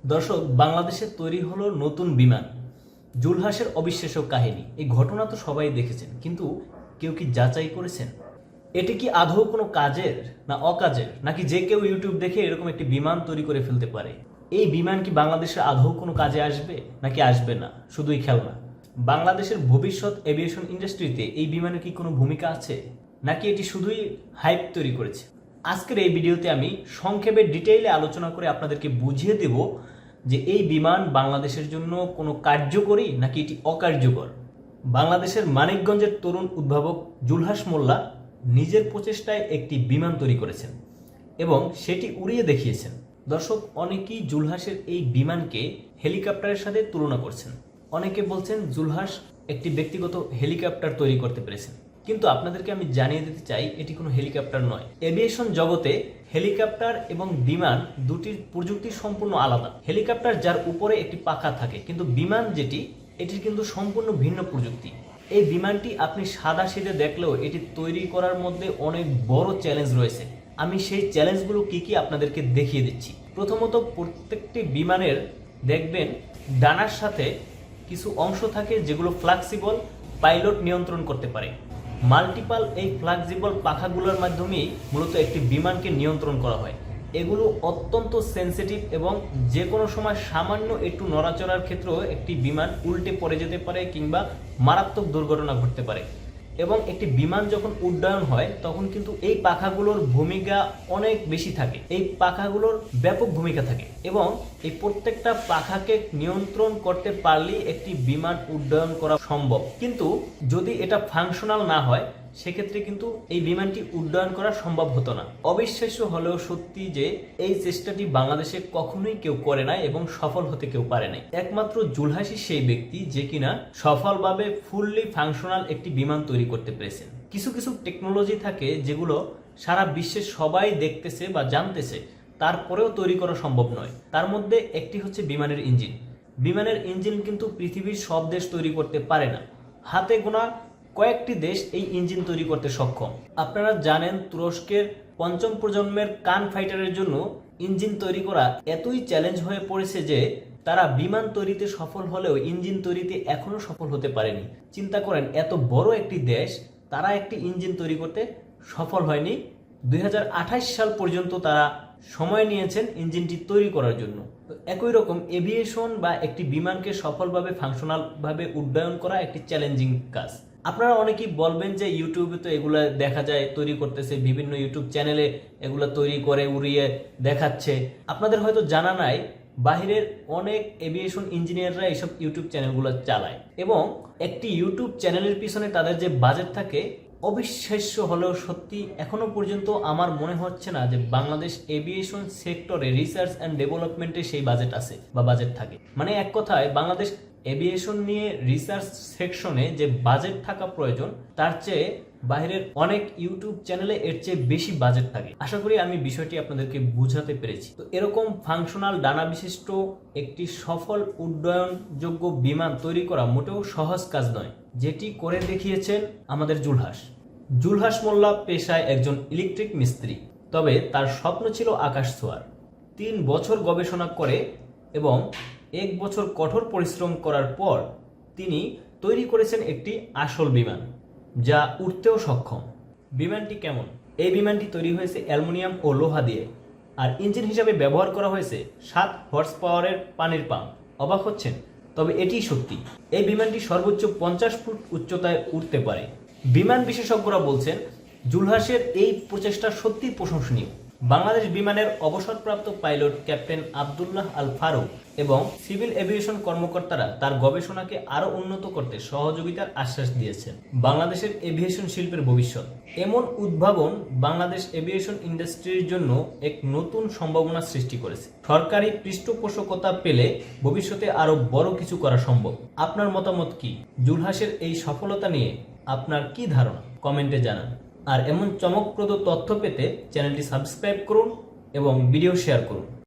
দর্শক, বাংলাদেশে তৈরি হলো নতুন বিমান জুলহাসের অবিশ্বাস্য কাহিনী। এই ঘটনা তো সবাই দেখেছেন, কিন্তু কেউ কি যাচাই করেছেন এটি কি আদৌ কোনো কাজের না অকাজের, নাকি যে কেউ ইউটিউব দেখে এরকম একটি বিমান তৈরি করে ফেলতে পারে? এই বিমান কি বাংলাদেশে আদৌ কোনো কাজে আসবে নাকি আসবে না, শুধুই খেলনা? বাংলাদেশের ভবিষ্যৎ এভিয়েশন ইন্ডাস্ট্রিতে এই বিমানের কি কোনো ভূমিকা আছে, নাকি এটি শুধুই হাইপ তৈরি করেছে? আজকের এই ভিডিওতে আমি সংক্ষেপে ডিটেইলে আলোচনা করে আপনাদেরকে বুঝিয়ে দেব যে এই বিমান বাংলাদেশের জন্য কোনো কার্যকরী নাকি এটি অকার্যকর। বাংলাদেশের মানিকগঞ্জের তরুণ উদ্ভাবক জুলহাস মোল্লা নিজের প্রচেষ্টায় একটি বিমান তৈরি করেছেন এবং সেটি উড়িয়ে দেখিয়েছেন। দর্শক, অনেকেই জুলহাসের এই বিমানকে হেলিকপ্টারের সাথে তুলনা করছেন। অনেকে বলছেন জুলহাস একটি ব্যক্তিগত হেলিকপ্টার তৈরি করতে পেরেছেন, কিন্তু আপনাদেরকে আমি জানিয়ে দিতে চাই এটি কোনো হেলিকপ্টার নয়। এভিয়েশন জগতে হেলিকপ্টার এবং বিমান দুটির প্রযুক্তি সম্পূর্ণ আলাদা। হেলিকপ্টার যার উপরে একটি পাখা থাকে, কিন্তু বিমান যেটি, এটির কিন্তু সম্পূর্ণ ভিন্ন প্রযুক্তি। এই বিমানটি আপনি সাদা সিধে দেখলেও এটি তৈরি করার মধ্যে অনেক বড় চ্যালেঞ্জ রয়েছে। আমি সেই চ্যালেঞ্জগুলো কি কি আপনাদেরকে দেখিয়ে দিচ্ছি। প্রথমত, প্রত্যেকটি বিমানের দেখবেন ডানার সাথে কিছু অংশ থাকে যেগুলো ফ্লেক্সিবল, পাইলট নিয়ন্ত্রণ করতে পারে। মাল্টিপাল এই ফ্লেক্সিবল পাখাগুলোর মাধ্যমেই মূলত একটি বিমানকে নিয়ন্ত্রণ করা হয়। এগুলো অত্যন্ত সেন্সিটিভ এবং যে কোনো সময় সামান্য একটু নড়াচড়ার ক্ষেত্রেও একটি বিমান উল্টে পড়ে যেতে পারে কিংবা মারাত্মক দুর্ঘটনা ঘটতে পারে। এবং একটি বিমান যখন উড্ডয়ন হয় তখন কিন্তু এই পাখাগুলোর ভূমিকা অনেক বেশি থাকে। এই পাখাগুলোর ব্যাপক ভূমিকা থাকে এবং এই প্রত্যেকটা পাখাকে নিয়ন্ত্রণ করতে পারলেই একটি বিমান উড্ডয়ন করা সম্ভব। কিন্তু যদি এটা ফাংশনাল না হয় সেক্ষেত্রে কিন্তু এই বিমানটি উড্ডয়ন করা সম্ভব হতো না। অবিশ্বাস্য হলেও সত্যি যে এই চেষ্টাটি বাংলাদেশে কখনোই কেউ করে নাই এবং সফল হতে কেউ পারে নাই। একমাত্র জুলহাসই সেই ব্যক্তি যে কিনা সফলভাবে ফুললি ফাংশনাল একটি বিমান তৈরি করতে পেরেছেন। কিছু কিছু টেকনোলজি থাকে যেগুলো সারা বিশ্বে সবাই দেখতেছে বা জানতেছে, তারপরেও তৈরি করা সম্ভব নয়। তার মধ্যে একটি হচ্ছে বিমানের ইঞ্জিন। বিমানের ইঞ্জিন কিন্তু পৃথিবীর সব দেশ তৈরি করতে পারে না। হাতে গোনা কয়েকটি দেশ এই ইঞ্জিন তৈরি করতে সক্ষম। আপনারা জানেন, তুরস্কের পঞ্চম প্রজন্মের কান ফাইটারের জন্য ইঞ্জিন তৈরি করা এতই চ্যালেঞ্জ হয়ে পড়েছে যে তারা বিমান তৈরিতে সফল হলেও ইঞ্জিন তৈরিতে এখনো সফল হতে পারেনি। চিন্তা করেন, এত বড় একটি দেশ, তারা একটি ইঞ্জিন তৈরি করতে সফল হয়নি। 2028 সাল পর্যন্ত তারা সময় নিয়েছেন ইঞ্জিনটি তৈরি করার জন্য। একই রকম এভিয়েশন বা একটি বিমানকে সফলভাবে ফাংশনালভাবে উড্ডয়ন করা একটি চ্যালেঞ্জিং কাজ। আপনারা অনেকেই বলবেন যে ইউটিউবে তো এগুলা দেখা যায়, তৈরি করতেছে, বিভিন্ন ইউটিউব চ্যানেলে এগুলা তৈরি করে উড়িয়ে দেখাচ্ছে। আপনাদের হয়তো জানা নাই, বাহিরের অনেক এভিয়েশন ইঞ্জিনিয়াররা এইসব ইউটিউব চ্যানেলগুলো চালায় এবং একটি ইউটিউব চ্যানেলের পিছনে তাদের যে বাজেট থাকে, অবিশ্বাস্য হলেও সত্যি এখনো পর্যন্ত আমার মনে হচ্ছে না যে বাংলাদেশ এভিয়েশন সেক্টরে রিসার্চ অ্যান্ড ডেভেলপমেন্টে সেই বাজেট আছে বা বাজেট থাকে। মানে এক কথায় বাংলাদেশ এভিয়েশন নিয়ে রিসার্চ সেকশনে যে বাজেট থাকা প্রয়োজন, তার চেয়ে বাইরের অনেক ইউটিউব চ্যানেলে এর চেয়ে বেশি বাজেট থাকে। আশা করি আমি বিষয়টি আপনাদেরকে বুঝাতে পেরেছি। তো এরকম ফাংশনাল ডানা বিশিষ্ট একটি সফল উড্ডয়নযোগ্য বিমান তৈরি করা মোটেও সহজ কাজ নয়, যেটি করে দেখিয়েছেন আমাদের জুলহাস মোল্লা পেশায় একজন ইলেকট্রিক মিস্ত্রি। তবে তার স্বপ্ন ছিল আকাশ ছোঁয়ার। 3 বছর গবেষণা করে এবং 1 বছর কঠোর পরিশ্রম করার পর তিনি তৈরি করেছেন একটি আসল বিমান, যা উড়তেও সক্ষম। বিমানটি কেমন? এই বিমানটি তৈরি হয়েছে অ্যালুমিনিয়াম ও লোহা দিয়ে, আর ইঞ্জিন হিসাবে ব্যবহার করা হয়েছে 7 হর্স পাওয়ারের পানির পাম্প। অবাক হচ্ছেন? তবে এটিই সত্যি। এই বিমানটি সর্বোচ্চ 50 ফুট উচ্চতায় উঠতে পারে। বিমান বিশেষজ্ঞরা বলছেন জুলহাসের এই প্রচেষ্টা সত্যিই প্রশংসনীয়। বাংলাদেশ বিমানের অবসরপ্রাপ্ত পাইলট ক্যাপ্টেন আব্দুল্লাহ আল ফারুক এবং সিভিল এভিয়েশন কর্মকর্তারা তার গবেষণাকে আরো উন্নত করতে সহযোগিতার আশ্বাস দিয়েছেন। বাংলাদেশের এভিয়েশন শিল্পের ভবিষ্যৎ। এমন উদ্ভাবন বাংলাদেশ এভিয়েশন ইন্ডাস্ট্রির জন্য এক নতুন সম্ভাবনা সৃষ্টি করেছে। সরকারি পৃষ্ঠপোষকতা পেলে ভবিষ্যতে আরো বড় কিছু করা সম্ভব। আপনার মতামত কি? জুলহাসের এই সফলতা নিয়ে আপনার কি ধারণা? কমেন্টে জানান। আর এমন চমকপ্রদ তথ্য পেতে চ্যানেলটি সাবস্ক্রাইব করুন এবং ভিডিও শেয়ার করুন।